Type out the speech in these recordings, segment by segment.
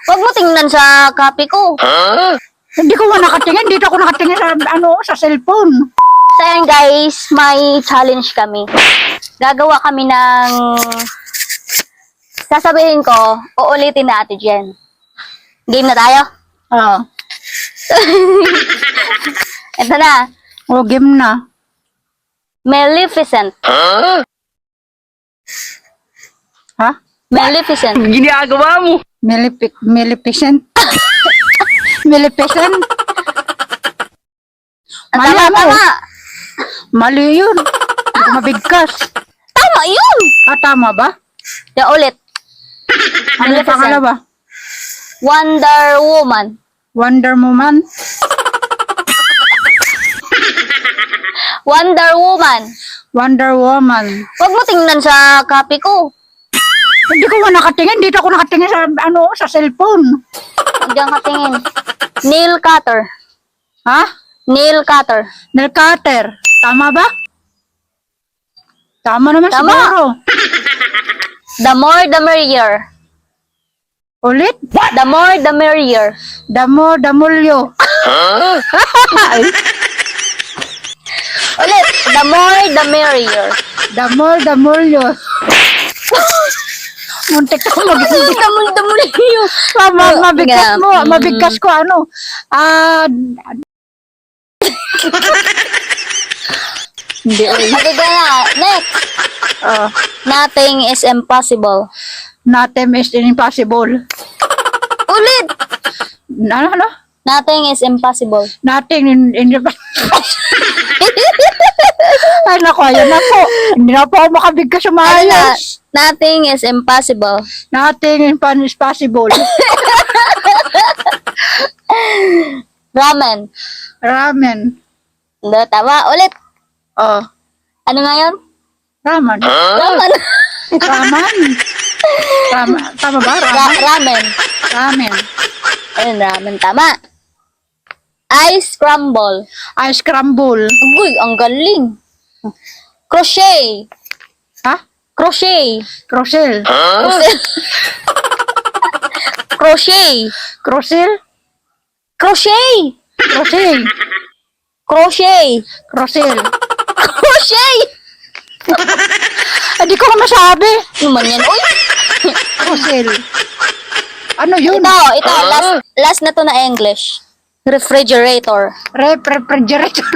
Huwag mo tingnan sa copy ko. Hindi ko nga nakatingin. Dito ako nakatingin sa, sa cellphone. So ayan guys, may challenge kami. Gagawa kami ng... Sasabihin ko, uulitin na Ate Jen. Game na tayo? Oo. Ito na. O, game na. Maleficent. Ha? Maleficent. Ginagawa mo. Maleficent. Maleficent. Mali Tama, mo. tama. Mali yun. Hindi ko mabigkas. Tama yun. Tama ba? Ya ulit. Ano yung pangalawa? Wonder Woman. Wonder Woman. Wonder Woman. Wonder Woman. Huwag mo tingnan sa copy ko. Hindi ko nga nakatingin. Dito ako nakatingin sa, sa cellphone. Huwag dyan katingin. Nail cutter. Ha? Nail cutter. Nail cutter. Tama ba? Tama naman Tama. siguro. The more the merrier. Ulit? The more the merrier. Damo, damulyo. Ulit. The more the merrier. Damo, damulyo. Muntik ko mabigkas. The merrier. Mabigkas Sige. mo. Mabigkas ko Hindi. Okay ka na. Next. Nothing is impossible. Nothing is impossible. Ulit. Ano? Nothing is impossible. Nothing in Ay, naku, ayan na po. Hindi na po ako makabigkas sa Ano na? maayos. Nothing is impossible. Nothing is possible. Ramen. Ramen. Hindi, tama. Ulit. Oh, Ano nga yun? ramen. Ramen. Ramen. Tama ba? Ramen. Ramen. Ramen. Ayun, ramen. Tama. Ice crumble. Ice crumble. Uy, ang galing. Crochet. Ha? Crochet. Crochet. Crochet. Crochet. Crochet. Crochet. Crochet. Crochet. Crochet. Crochet. Hindi ko masabi. Ano man yan? Uy. Crochet. Ano yun? Ito. Last na to na English. Refrigerator. Refrigerator.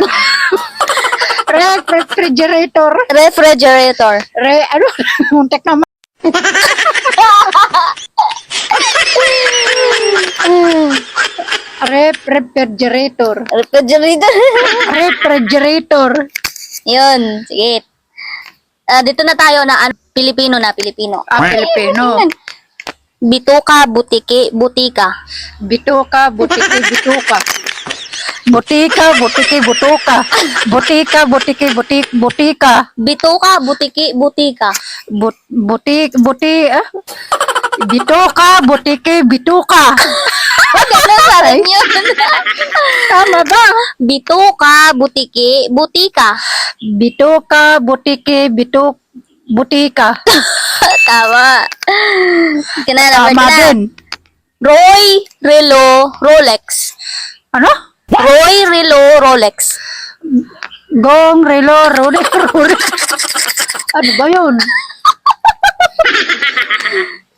Refrigerator. Refrigerator. Ano? Muntik naman. Refrigerator. Refrigerator. Refrigerator. Yun. Sige. Dito na tayo na Pilipino na. Pilipino. Filipino. Bituka, butiki, butika. Bituka, butiki, bituka. Butika, butiki, butuka. Butika, butiki, butika. Bituka, butiki, butika. Bituka, butiki, bituka. Ganun pa rin yun. Tama ba? Bituka, butiki, butika. Bituka, butiki, butika. Tama. Kinala Tama din. Roy, Relo, Rolex. Ano? Roy, Relo, Rolex. Gong, relo, rolex. Ano ba yun?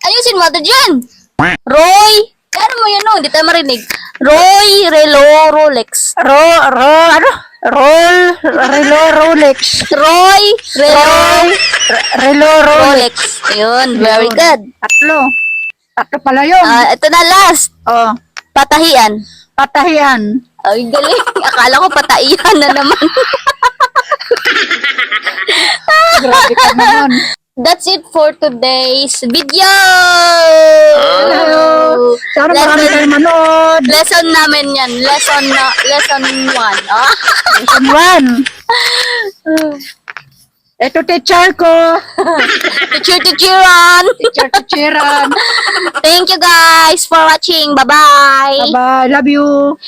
Ayusin mo ito dyan. Roy, ano mo yan no? Hindi tayo marinig. Roy, Relo, Rolex. Relo, Rolex. Roy, Relo, Relo, Rolex. Rolex. Ayun, very good. Tatlo pala yun. Ito na last. Oh, Patahian. patahian. Ay, galing. Akala ko pataihan na naman. Grabe ka naman. That's it for today's video. Hello. Sana marami kayong manood. Lesson namin yan. Lesson 1. Oh? Lesson 1. Ito teacher ko. Teacher. Teacheran. Thank you guys for watching. Bye-bye. Bye-bye. Love you.